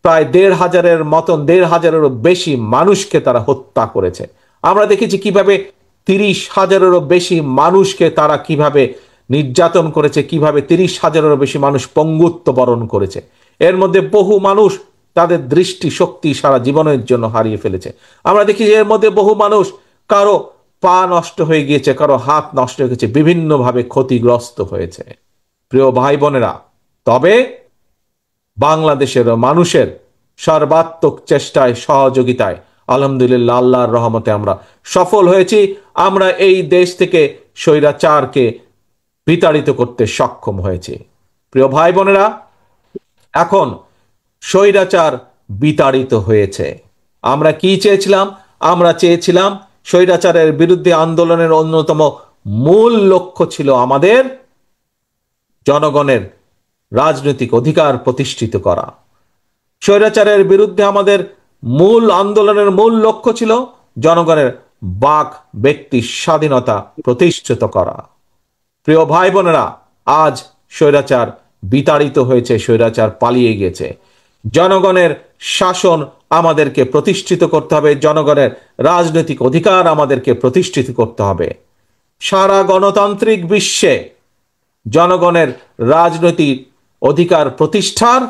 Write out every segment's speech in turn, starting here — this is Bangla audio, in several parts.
প্রায় ১,৫০০-এর মতন ১,৫০০-এরও বেশি মানুষকে তারা হত্যা করেছে। আমরা দেখেছি কিভাবে ৩০,০০০-এরও বেশি মানুষকে তারা কিভাবে নির্যাতন করেছে, কিভাবে ৩০,০০০-এরও বেশি মানুষ পঙ্গুত্ব বরণ করেছে। এর মধ্যে বহু মানুষ তাদের দৃষ্টি শক্তি সারা জীবনের জন্য হারিয়ে ফেলেছে। আমরা দেখি যে এর মধ্যে বহু মানুষ কারো পা নষ্ট হয়ে গিয়েছে, কারো হাত নষ্ট হয়ে গেছে, বিভিন্নভাবে ক্ষতিগ্রস্ত হয়েছে। প্রিয় ভাই বোনেরা, তবে বাংলাদেশের মানুষের সর্বাত্মক চেষ্টায় সহযোগিতায় আলহামদুলিল্লাহ আল্লাহর রহমতে আমরা সফল হয়েছি। আমরা এই দেশ থেকে স্বৈরাচারকে বিতাড়িত করতে সক্ষম হয়েছি। প্রিয় ভাই বোনেরা, এখন স্বৈরাচার বিতাড়িত হয়েছে। আমরা কি চেয়েছিলাম? আমরা চেয়েছিলাম স্বৈরাচারের বিরুদ্ধে আন্দোলনের অন্যতম মূল লক্ষ্য ছিল আমাদের জনগণের রাজনৈতিক অধিকার প্রতিষ্ঠিত করা। স্বৈরাচারের বিরুদ্ধে আমাদের মূল আন্দোলনের মূল লক্ষ্য ছিল জনগণের বাক ব্যক্তি স্বাধীনতা প্রতিষ্ঠিত করা। প্রিয় ভাই বোনেরা, আজ স্বৈরাচার বিতাড়িত হয়েছে, স্বৈরাচার পালিয়ে গেছে। জনগণের শাসন আমাদেরকে প্রতিষ্ঠিত করতে হবে, জনগণের রাজনৈতিক অধিকার আমাদেরকে প্রতিষ্ঠিত করতে হবে। সারা গণতান্ত্রিক বিশ্বে জনগণের রাজনৈতিক অধিকার প্রতিষ্ঠার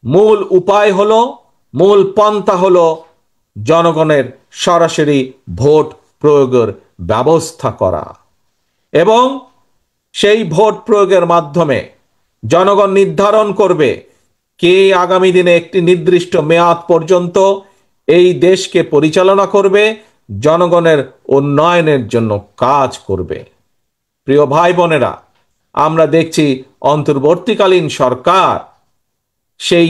মূল উপায় হলো, মূল পন্থা হলো জনগণের সরাসরি ভোট প্রয়োগের ব্যবস্থা করা। এবং সেই ভোট প্রয়োগের মাধ্যমে জনগণ নির্ধারণ করবে কে আগামী দিনে একটি নির্দিষ্ট মেয়াদ পর্যন্ত এই দেশকে পরিচালনা করবে, জনগণের উন্নয়নের জন্য কাজ করবে। প্রিয় ভাই বোনেরা, আমরা দেখছি অন্তর্বর্তীকালীন সরকার সেই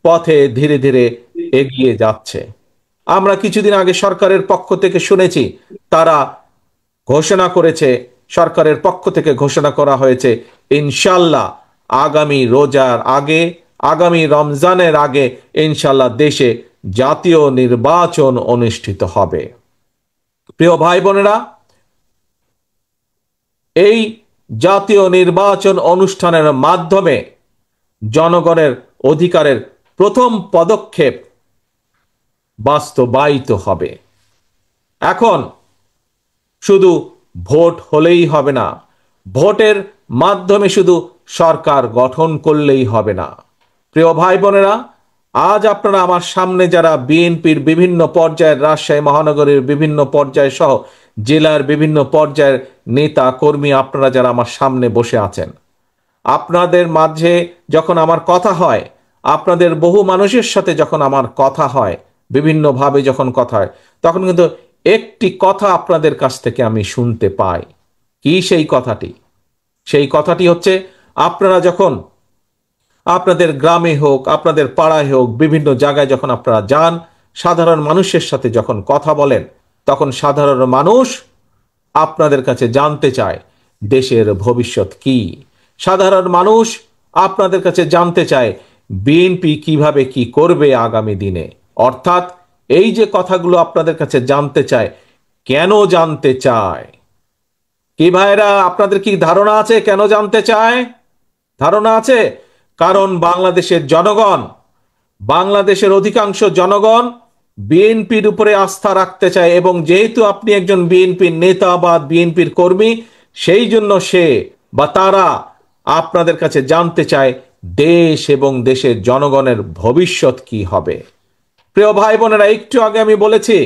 পথে ধীরে ধীরে এগিয়ে যাচ্ছে। আমরা কিছুদিন আগে সরকারের পক্ষ থেকে শুনেছি, তারা ঘোষণা করেছে, সরকারের পক্ষ থেকে ঘোষণা করা হয়েছে ইনশাল্লাহ আগামী রোজার আগে, আগামী রমজানের আগে ইনশাল্লাহ দেশে জাতীয় নির্বাচন অনুষ্ঠিত হবে। প্রিয় ভাই বোনেরা, এই জাতীয় নির্বাচন অনুষ্ঠানের মাধ্যমে জনগণের অধিকারের প্রথম পদক্ষেপ বাস্তবায়িত হবে। এখন শুধু ভোট হলেই হবে না, ভোটের মাধ্যমে শুধু সরকার গঠন করলেই হবে না। প্রিয় ভাই বোনেরা, আজ আপনারা আমার সামনে যারা বিএনপির বিভিন্ন পর্যায়ের, রাজশাহী মহানগরীর বিভিন্ন পর্যায় সহ জেলার বিভিন্ন পর্যায়ের নেতা কর্মী, আপনারা যারা আমার সামনে বসে আছেন, আপনাদের মাঝে যখন আমার কথা হয়, আপনাদের বহু মানুষের সাথে যখন আমার কথা হয়, বিভিন্নভাবে যখন কথা হয়, তখন কিন্তু একটি কথা আপনাদের কাছ থেকে আমি শুনতে পাই। কি সেই কথাটি? সেই কথাটি হচ্ছে, আপনারা যখন আপনাদের গ্রামে হোক, আপনাদের পাড়ায় হোক, বিভিন্ন জায়গায় যখন আপনারা যান, সাধারণ মানুষের সাথে যখন কথা বলেন, তখন সাধারণ মানুষ আপনাদের কাছে জানতে চায় দেশের ভবিষ্যৎ কি। সাধারণ মানুষ আপনাদের কাছে জানতে চায় বিএনপি কিভাবে কি করবে আগামী দিনে। অর্থাৎ এই যে কথাগুলো আপনাদের কাছে জানতে চায়, কেন জানতে চায়? কি ভাইরা, আপনাদের কি ধারণা আছে কেন জানতে চায়? ধারণা আছে? কারণ বাংলাদেশের জনগণ, বাংলাদেশের অধিকাংশ জনগণ বিএনপির উপরে আস্থা রাখতে চায়, এবং যেহেতু আপনি একজন বিএনপির নেতা বা বিএনপির কর্মী, সেই জন্য সে বা তারা আপনাদের কাছে জানতে চায় দেশ এবং দেশের জনগণের ভবিষ্যৎ কি হবে। প্রিয় ভাই বোনেরা, একটু আগে আমি বলেছি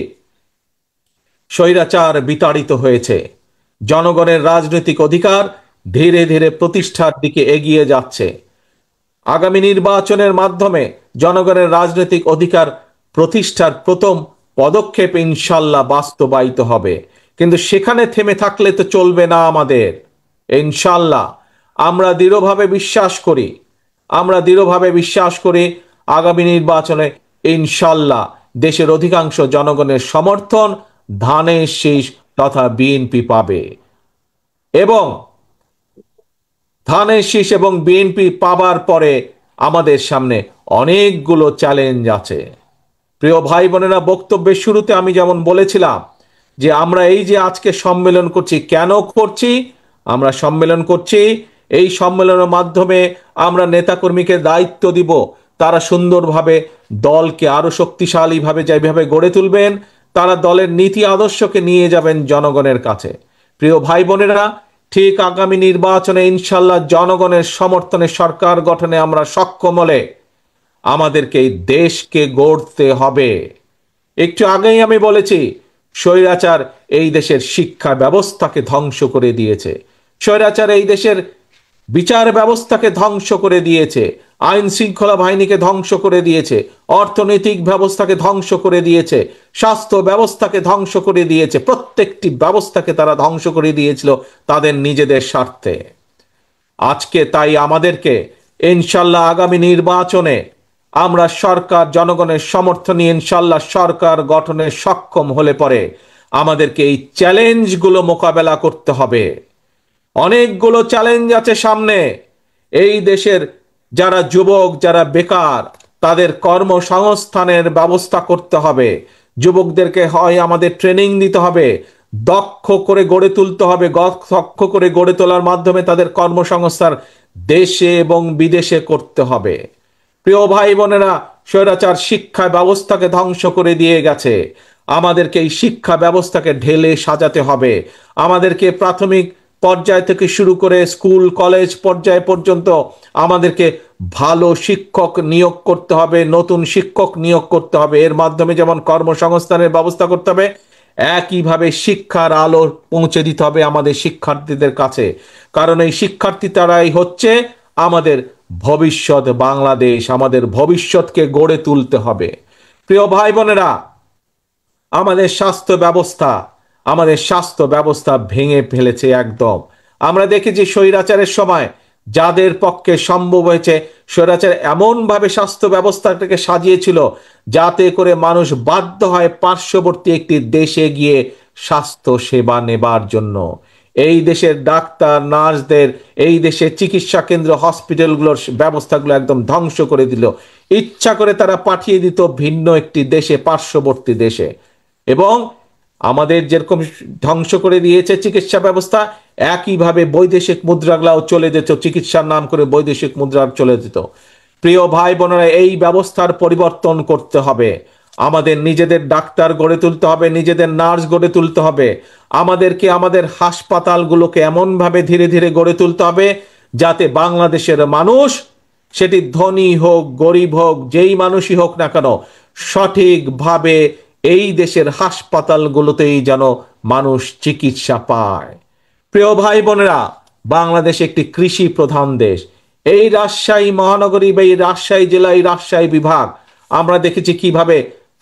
স্বৈরাচার বিতাড়িত হয়েছে, জনগণের রাজনৈতিক অধিকার ধীরে ধীরে প্রতিষ্ঠার দিকে এগিয়ে যাচ্ছে। আগামী নির্বাচনের মাধ্যমে জনগণের রাজনৈতিক অধিকার প্রতিষ্ঠার প্রথম পদক্ষেপ ইনশাল্লাহ বাস্তবায়িত হবে। কিন্তু সেখানে থেমে থাকলে তো চলবে না আমাদের। ইনশাল্লাহ আমরা দৃঢ়ভাবে বিশ্বাস করি আগামী নির্বাচনে ইনশাল্লাহ দেশের অধিকাংশ জনগণের সমর্থন ধানের শীষ তথা বিএনপি পাবে, এবং ধানের শীষ এবং বিএনপি পাবার পরে আমাদের সামনে অনেকগুলো চ্যালেঞ্জ আছে। প্রিয় ভাই বোনেরা, বক্তব্যের শুরুতে আমি যেমন বলেছিলাম যে আমরা এই যে আজকে সম্মেলন করছি, কেন করছি? আমরা সম্মেলন করছি এই সম্মেলনের মাধ্যমে আমরা নেতাকর্মীকে দায়িত্ব দিব, তারা সুন্দরভাবে দলকে আরো শক্তিশালীভাবে যেভাবে গড়ে তুলবেন, তারা দলের নীতি আদর্শকে নিয়ে যাবেন জনগণের কাছে। প্রিয় ভাই বোনেরা, ঠিক আগামী নির্বাচনে ইনশাল্লাহ জনগণের সমর্থনে সরকার গঠনে আমরা সক্ষম হলে আমাদেরকে এই দেশকে গড়তে হবে। একটু আগেই আমি বলেছি, স্বৈরাচার এই দেশের শিক্ষা ব্যবস্থাকে ধ্বংস করে দিয়েছে, স্বৈরাচার এই দেশের বিচার ব্যবস্থাকে ধ্বংস করে দিয়েছে, আইন শৃঙ্খলা বাহিনীকে ধ্বংস করে দিয়েছে, অর্থনৈতিক ব্যবস্থাকে ধ্বংস করে দিয়েছে, স্বাস্থ্য ব্যবস্থাকে ধ্বংস করে দিয়েছে। প্রত্যেকটি ব্যবস্থাকে তারা ধ্বংস করে দিয়েছিল তাদের নিজেদের স্বার্থে। আজকে তাই আমাদেরকে ইনশাল্লাহ আগামী নির্বাচনে আমরা সরকার জনগণের সমর্থন নিয়ে ইনশাল্লাহ সরকার গঠনে সক্ষম হলে পরে আমাদেরকে এই চ্যালেঞ্জগুলো মোকাবেলা করতে হবে। অনেকগুলো চ্যালেঞ্জ আছে সামনে। এই দেশের যারা যুবক, যারা বেকার, তাদের কর্মসংস্থানের ব্যবস্থা করতে হবে। যুবকদেরকে হয় আমাদের ট্রেনিং দিতে হবে, দক্ষ করে গড়ে তুলতে হবে। দক্ষ করে গড়ে তোলার মাধ্যমে তাদের কর্মসংস্থান দেশে এবং বিদেশে করতে হবে। প্রিয় ভাই বোনেরা, স্বৈরাচার শিক্ষা ব্যবস্থাকে ধ্বংস করে দিয়ে গেছে। আমাদেরকে এই শিক্ষা ব্যবস্থাকে ঢেলে সাজাতে হবে। আমাদেরকে প্রাথমিক পর্যায় থেকে শুরু করে স্কুল কলেজ পর্যায় পর্যন্ত আমাদেরকে ভালো শিক্ষক নিয়োগ করতে হবে, নতুন শিক্ষক নিয়োগ করতে হবে। এর মাধ্যমে যেমন কর্মসংস্থানের ব্যবস্থা করতে হবে, একইভাবে শিক্ষার আলো পৌঁছে দিতে হবে আমাদের শিক্ষার্থীদের কাছে। কারণ এই শিক্ষার্থী তারাই হচ্ছে আমাদের ভবিষ্যৎ বাংলাদেশ, আমাদের ভবিষ্যৎকে গড়ে তুলতে হবে। প্রিয় ভাই বোনেরা, আমাদের স্বাস্থ্য ব্যবস্থা ভেঙে ফেলেছে একদম। আমরা দেখেছি স্বৈরাচারের সময় যাদের পক্ষে সম্ভব হয়েছে, স্বৈরাচার এমন ভাবে স্বাস্থ্য ব্যবস্থাটাকে সাজিয়েছিল যাতে করে মানুষ বাধ্য হয় পার্শ্ববর্তী একটি দেশে গিয়ে স্বাস্থ্য সেবা নেবার জন্য। এই দেশের ডাক্তার নার্সদের, এই দেশের চিকিৎসা কেন্দ্র হসপিটালগুলোর ব্যবস্থাগুলো একদম ধ্বংস করে দিল। ইচ্ছা করে তারা পাঠিয়ে দিত ভিন্ন একটি দেশে, পার্শ্ববর্তী দেশে। এবং আমাদের যেরকম ধ্বংস করে দিয়েছে চিকিৎসা ব্যবস্থা, একইভাবে বৈদেশিক মুদ্রাগুলাও চলে যেত, চিকিৎসার নাম করে বৈদেশিক মুদ্রা চলে যেত। প্রিয় ভাই বোনেরা, এই ব্যবস্থার পরিবর্তন করতে হবে। আমাদের নিজেদের ডাক্তার গড়ে তুলতে হবে, নিজেদের নার্স গড়ে তুলতে হবে। আমাদেরকে আমাদের হাসপাতালগুলোকে এমনভাবে ধীরে ধীরে গড়ে তুলতে হবে যাতে বাংলাদেশের মানুষ, সেটি ধনী হোক গরিব হোক, যেই মানুষই হোক না কেন, সঠিকভাবে এই দেশের হাসপাতালগুলোতেই যেন মানুষ চিকিৎসা পায়। প্রিয় ভাই বোনেরা, বাংলাদেশ একটি কৃষি প্রধান দেশ। এই রাজশাহী মহানগরী বা এই রাজশাহী জেলা, এই রাজশাহী বিভাগ, আমরা দেখেছি কিভাবে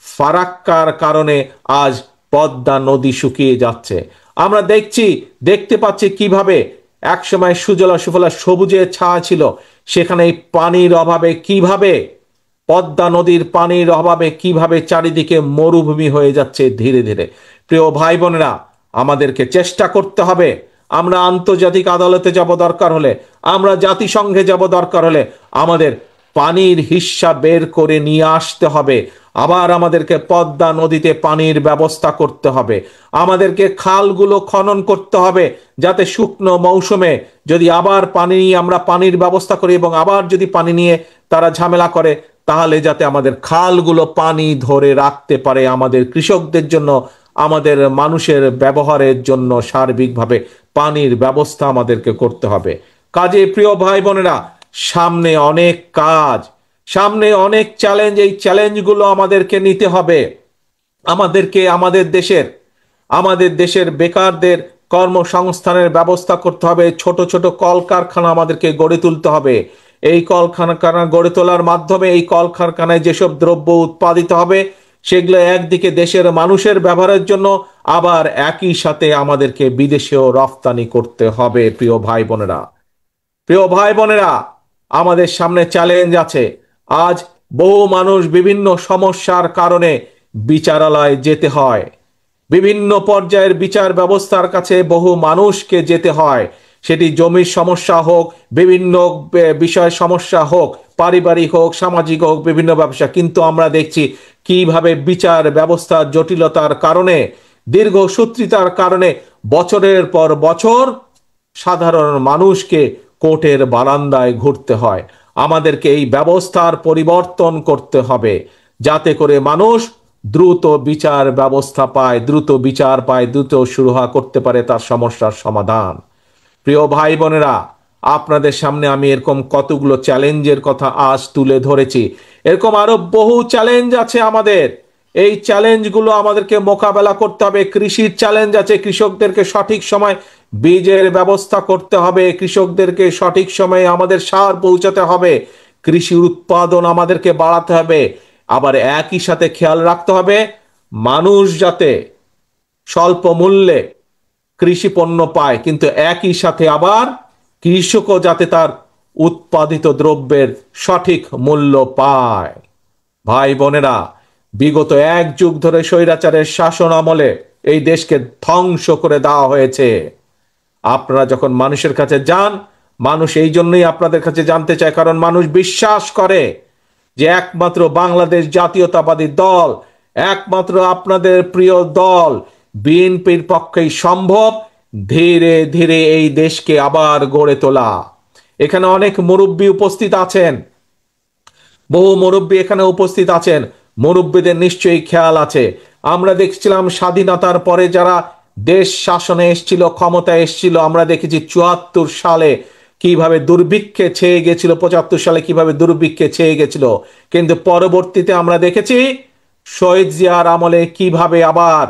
ফারাক্কার কারণে আজ পদ্মা নদী শুকিয়ে যাচ্ছে। আমরা দেখতে পাচ্ছি কিভাবে একসময় সুজলা সুফলা সবুজের ছায়া ছিল, সেখানে এই পানির অভাবে কিভাবে, পদ্মা নদীর পানির অভাবে কিভাবে চারিদিকে মরুভূমি হয়ে যাচ্ছে ধীরে ধীরে। প্রিয় ভাই বোনেরা, আমাদেরকে চেষ্টা করতে হবে। আমরা আন্তর্জাতিক আদালতে যাব দরকার হলে, আমরা জাতিসংঘে যাব দরকার হলে, আমাদের পানির হিস্সা বের করে নিয়ে আসতে হবে। আবার আমাদেরকে পদ্মা নদীতে পানির ব্যবস্থা করতে হবে। আমাদেরকে খালগুলো খনন করতে হবে যাতে শুকনো মৌসুমে যদি আবার পানি নিয়ে আমরা পানির ব্যবস্থা করি, এবং আবার যদি পানি নিয়ে তারা ঝামেলা করে, তাহলে যাতে আমাদের খালগুলো পানি ধরে রাখতে পারে। আমাদের কৃষকদের জন্য, আমাদের মানুষের ব্যবহারের জন্য সার্বিকভাবে পানির ব্যবস্থা আমাদেরকে করতে হবে। কাজে প্রিয় ভাই বোনেরা, সামনে অনেক কাজ, সামনে অনেক চ্যালেঞ্জ। এই চ্যালেঞ্জগুলো আমাদেরকে নিতে হবে। আমাদেরকে আমাদের দেশের বেকারদের কর্মসংস্থানের ব্যবস্থা করতে হবে। ছোট ছোট কলকারখানা আমাদেরকে গড়ে তুলতে হবে। এই কলকারখানা গড়ে তোলার মাধ্যমে এই কলকারখানায় যেসব দ্রব্য উৎপাদিত হবে, সেগুলো একদিকে দেশের মানুষের ব্যবহারের জন্য, আবার একই সাথে আমাদেরকে বিদেশেও রফতানি করতে হবে। প্রিয় ভাই বোনেরা, আমাদের সামনে চ্যালেঞ্জ আছে। আজ বহু মানুষ বিভিন্ন সমস্যার কারণে বিচারালয়ে যেতে হয়, বিভিন্ন পর্যায়ের বিচার ব্যবস্থার কাছে বহু মানুষকে যেতে হয়। সেটি জমির সমস্যা হোক, বিভিন্ন বিষয় সমস্যা হোক, পারিবারিক হোক, সামাজিক হোক, বিভিন্ন ব্যবসা। কিন্তু আমরা দেখছি কিভাবে বিচার ব্যবস্থার জটিলতার কারণে, দীর্ঘসূত্রিতার কারণে বছরের পর বছর সাধারণ মানুষকে কোর্টের বারান্দায় ঘুরতে হয়। আমাদেরকে এই ব্যবস্থার পরিবর্তন করতে হবে, যাতে করে মানুষ দ্রুত বিচার ব্যবস্থা পায়, দ্রুত বিচার পায়, দ্রুত সুরাহা করতে পারে তার সমস্যার সমাধান। প্রিয় ভাই বোনেরা, আপনাদের সামনে আমি এরকম কতগুলো চ্যালেঞ্জের কথা আজ তুলে ধরেছি। এরকম আরো বহু চ্যালেঞ্জ আছে আমাদের। এই চ্যালেঞ্জগুলো আমাদেরকে মোকাবেলা করতে হবে। কৃষির চ্যালেঞ্জ আছে, কৃষকদেরকে সঠিক সময় বীজের ব্যবস্থা করতে হবে, কৃষকদেরকে সঠিক সময়ে আমাদের সার পৌঁছাতে হবে, কৃষি উৎপাদন আমাদেরকে বাড়াতে হবে। আবার একই সাথে খেয়াল রাখতে হবে মানুষ যাতে স্বল্প মূল্যে কৃষি পণ্য পায়, কিন্তু একই সাথে আবার কৃষকও যাতে তার উৎপাদিত দ্রব্যের সঠিক মূল্য পায়। ভাই বোনেরা, বিগত 1 যুগ ধরে স্বৈরাচারের শাসন আমলে এই দেশকে ধ্বংস করে দেওয়া হয়েছে। আপনারা যখন মানুষের কাছে যান, মানুষ এই জন্যই আপনাদের কাছে জানতে চায়, কারণ মানুষ বিশ্বাস করে যে একমাত্র বাংলাদেশ জাতীয়তাবাদী দল, একমাত্র আপনাদের প্রিয় দল বিএনপির পক্ষেই সম্ভব ধীরে ধীরে এই দেশকে আবার গড়ে তোলা। এখানে অনেক মুরব্বী উপস্থিত আছেন, বহু মুরব্বী এখানে উপস্থিত আছেন। মুরব্বীদের নিশ্চয়ই খেয়াল আছে, আমরা দেখছিলাম স্বাধীনতার পরে যারা দেশ শাসনে এসেছিল, ক্ষমতায় এসেছিল, আমরা দেখেছি 74 সালে কিভাবে দুর্ভিক্ষে ছেয়ে গেছিল, 75 সালে কিভাবে দুর্ভিক্ষে ছেয়ে গেছিল। কিন্তু পরবর্তীতে আমরা দেখেছি শহীদ জিয়ার আমলে কিভাবে আবার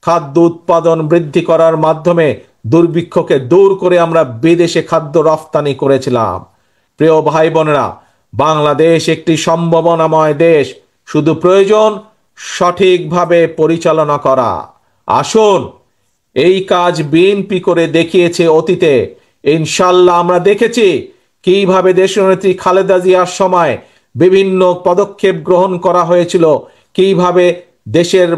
খাদ্য উৎপাদন বৃদ্ধি করার মাধ্যমে দুর্ভিক্ষকে দূর করে আমরা বিদেশে খাদ্য রফতানি করেছিলাম। প্রিয় ভাই বোনেরা, বাংলাদেশ একটি সম্ভাবনাময় দেশ, শুধু প্রয়োজন সঠিকভাবে পরিচালনা করা। আসুন, এই কাজ বিএনপি করে দেখিয়েছে অতীতে। ইনশাল্লাহ আমরা দেখেছি কিভাবে দেশনেত্রী খালেদা জিয়ার সময় বিভিন্ন পদক্ষেপ গ্রহণ করা হয়েছিল, কিভাবে দেশের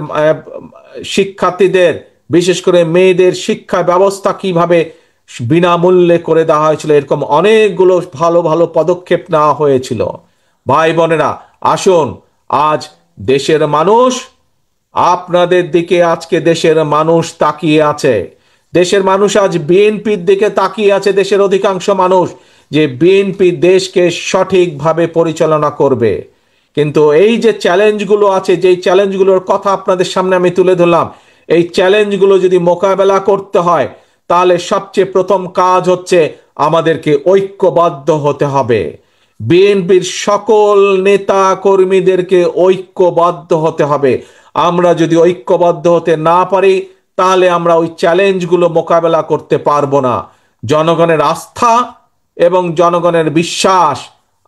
শিক্ষার্থীদের, বিশেষ করে মেয়েদের শিক্ষা ব্যবস্থা কিভাবে বিনামূল্যে করে দেওয়া হয়েছিল। এরকম অনেকগুলো ভালো ভালো পদক্ষেপ নেওয়া হয়েছিল। ভাই বোনেরা, আসুন, আজ দেশের মানুষ আপনাদের দিকে, আজকে দেশের মানুষ তাকিয়ে আছে। দেশের মানুষ আজ বিএনপির দিকে তাকিয়ে আছে, দেশের অধিকাংশ মানুষ, যে বিএনপি দেশকে সঠিকভাবে পরিচালনা করবে। কিন্তু এই যে চ্যালেঞ্জগুলো আছে, যেই চ্যালেঞ্জগুলোর কথা আপনাদের সামনে আমি তুলে ধরলাম, এই চ্যালেঞ্জগুলো যদি মোকাবেলা করতে হয়, তাহলে সবচেয়ে প্রথম কাজ হচ্ছে আমাদেরকে ঐক্যবদ্ধ হতে হবে। বিএনপির সকল নেতা কর্মীদেরকে ঐক্যবদ্ধ হতে হবে। আমরা যদি ঐক্যবদ্ধ হতে না পারি, তাহলে আমরা ওই চ্যালেঞ্জগুলো মোকাবেলা করতে পারবো না। জনগণের আস্থা এবং জনগণের বিশ্বাস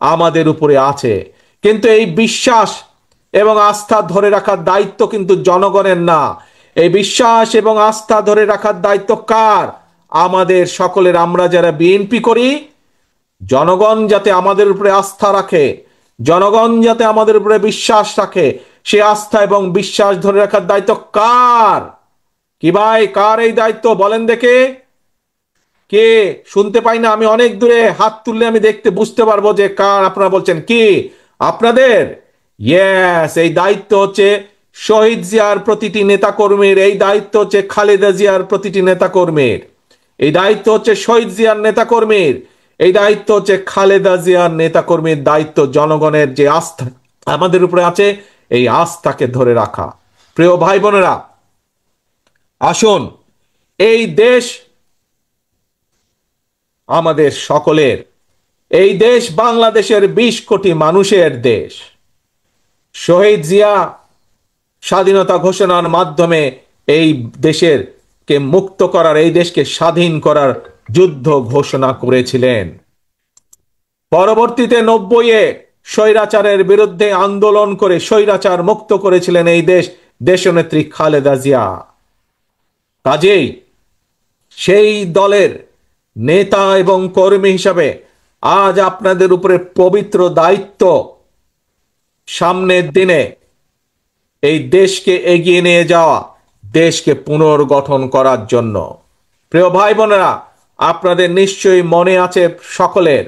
আমাদের উপরে আছে, কিন্তু এই বিশ্বাস এবং আস্থা ধরে রাখার দায়িত্ব কিন্তু জনগণের না। এই বিশ্বাস এবং আস্থা ধরে রাখার দায়িত্ব কার? আমাদের সকলের। আমরা যারা বিএনপি করি, জনগণ যাতে আমাদের উপরে আস্থা রাখে, জনগণ যাতে আমাদের উপরে বিশ্বাস রাখে, সে আস্থা এবং বিশ্বাস ধরে রাখার দায়িত্ব কার? কি ভাই, কার এই দায়িত্ব বলেন দেখে? কে? শুনতে পাই না, আমি অনেক দূরে, হাত তুললে আমি দেখতে বুঝতে পারবো যে কার। আপনারা বলছেন কি আপনাদের? ইয়েস, এই দায়িত্ব হচ্ছে শহীদ জিয়ার প্রতিটি নেতাকর্মীর, এই দায়িত্ব হচ্ছে খালেদা জিয়ার প্রতিটি নেতাকর্মীর, এই দায়িত্ব হচ্ছে শহীদ জিয়ার নেতাকর্মীর, এই দায়িত্ব হচ্ছে খালেদা জিয়ার নেতাকর্মীর। দায়িত্ব জনগণের যে আস্থা আমাদের উপরে আছে, এই আস্থাকে ধরে রাখা। প্রিয় ভাই বোনেরা, আসুন, এই দেশ আমাদের সকলের, এই দেশ বাংলাদেশের 20 কোটি মানুষের দেশ। শহীদ জিয়া স্বাধীনতা ঘোষণার মাধ্যমে এই দেশের কে মুক্ত করার, এই দেশকে স্বাধীন করার যুদ্ধ ঘোষণা করেছিলেন। পরবর্তীতে 90-এ স্বৈরাচারের বিরুদ্ধে আন্দোলন করে স্বৈরাচার মুক্ত করেছিলেন এই দেশ দেশনেত্রী খালেদা জিয়া। কাজেই সেই দলের নেতা এবং কর্মী হিসাবে আজ আপনাদের উপরে পবিত্র দায়িত্ব, সামনের দিনে এই দেশকে এগিয়ে নিয়ে যাওয়া, দেশকে পুনর্গঠন করার জন্য। প্রিয় ভাই বোনেরা, আপনাদের নিশ্চয়ই মনে আছে সকলের,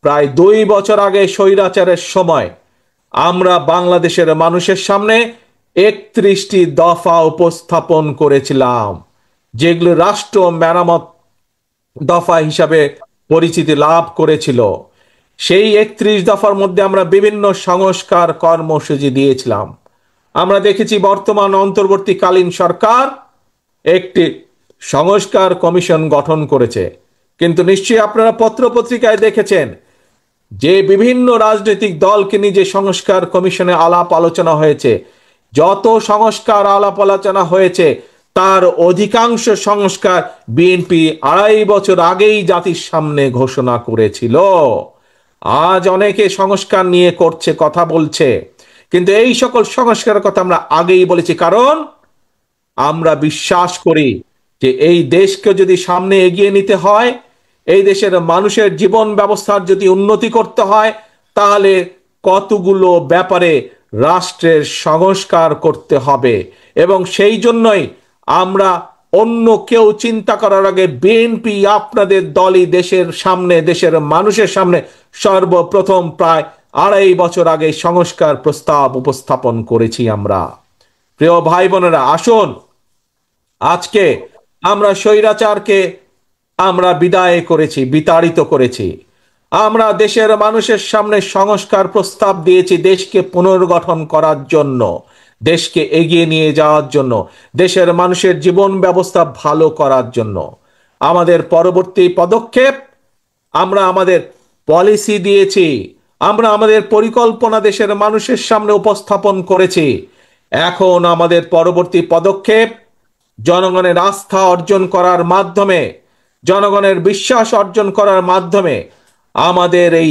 প্রায় 2 বছর আগে স্বৈরাচারের সময় আমরা বাংলাদেশের মানুষের সামনে 31টি দফা উপস্থাপন করেছিলাম, যেগুলো রাষ্ট্র মেরামত দফা হিসাবে পরিচিতি লাভ করেছিল। সেই 31 দফার মধ্যে আমরা বিভিন্ন সংস্কার কর্মসূচি দিয়েছিলাম। আমরা দেখেছি বর্তমান অন্তর্বর্তীকালীন সরকার একটি সংস্কার কমিশন গঠন করেছে, কিন্তু নিশ্চয়ই আপনারা পত্রপত্রিকায় দেখেছেন যে বিভিন্ন রাজনৈতিক দলকে নিয়ে যে সংস্কার কমিশনে আলাপ আলোচনা হয়েছে, যত সংস্কার আলাপ আলোচনা হয়েছে তার অধিকাংশ সংস্কার বিএনপি 2.5 বছর আগেই জাতির সামনে ঘোষণা করেছিল। আজ অনেকে সংস্কার নিয়ে করছে, কথা বলছে, কিন্তু এই সকল সংস্কারের কথা আমরা আগেই বলেছি, কারণ আমরা বিশ্বাস করি যে এই দেশকে যদি সামনে এগিয়ে নিতে হয়, এই দেশের মানুষের জীবন ব্যবস্থার যদি উন্নতি করতে হয়, তাহলে কতগুলো ব্যাপারে রাষ্ট্রের সংস্কার করতে হবে। এবং সেই জন্যই আমরা অন্য কেউ চিন্তা করার আগে বিএনপি আপনাদের দলই দেশের সামনে, দেশের মানুষের সামনে সর্বপ্রথম প্রায় 2.5 বছর আগে সংস্কার প্রস্তাব উপস্থাপন করেছি আমরা। প্রিয় ভাই বোনেরা, আসুন আজকে আমরা স্বৈরাচারকে আমরা বিদায় করেছি, বিতাড়িত করেছি। আমরা দেশের মানুষের সামনে সংস্কার প্রস্তাব দিয়েছি দেশকে পুনর্গঠন করার জন্য, দেশকে এগিয়ে নিয়ে যাওয়ার জন্য, দেশের মানুষের জীবন ব্যবস্থা ভালো করার জন্য। আমাদের পরবর্তী পদক্ষেপ, আমরা আমাদের পলিসি দিয়েছি, আমরা আমাদের পরিকল্পনা দেশের মানুষের সামনে উপস্থাপন করেছি। এখন আমাদের পরবর্তী পদক্ষেপ জনগণের আস্থা অর্জন করার মাধ্যমে, জনগণের বিশ্বাস অর্জন করার মাধ্যমে আমাদের এই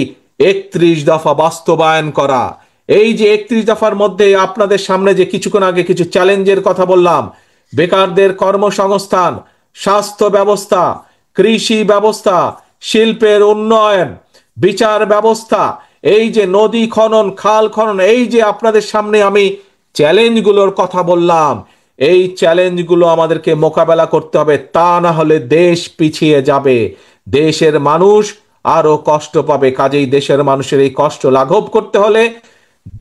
31 দফা বাস্তবায়ন করা। এই যে 31 দফার মধ্যে আপনাদের সামনে যে কিছুক্ষণ আগে কিছু চ্যালেঞ্জের কথা বললাম, বেকারদের কর্মসংস্থান, স্বাস্থ্য ব্যবস্থা, কৃষি ব্যবস্থা, শিল্পের উন্নয়ন, বিচার ব্যবস্থা, এই যে নদী খনন, খাল খনন, এই যে আপনাদের সামনে আমি চ্যালেঞ্জগুলোর কথা বললাম, এই চ্যালেঞ্জগুলো আমাদেরকে মোকাবেলা করতে হবে, তা না হলে দেশ পিছিয়ে যাবে, দেশের মানুষ আরো কষ্ট পাবে। কাজেই দেশের মানুষের এই কষ্ট লাঘব করতে হলে,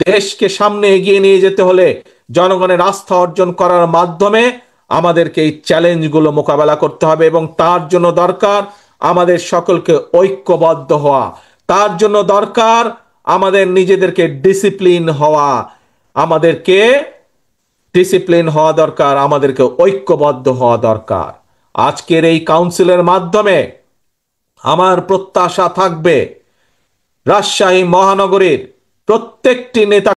দেশকে সামনে এগিয়ে নিয়ে যেতে হলে, জনগণের আস্থা অর্জন করার মাধ্যমে আমাদেরকে এই চ্যালেঞ্জগুলো মোকাবেলা করতে হবে। এবং তার জন্য দরকার আমাদের সকলকে ঐক্যবদ্ধ হওয়া, তার জন্য দরকার আমাদের নিজেদেরকে ডিসিপ্লিন হওয়া, আমাদেরকে ডিসিপ্লিন হওয়া দরকার, আমাদেরকে ঐক্যবদ্ধ হওয়া দরকার। আজকের এই কাউন্সিলের মাধ্যমে আমার প্রত্যাশা থাকবে রাজশাহী মহানগরীর প্রত্যেকটি নেতা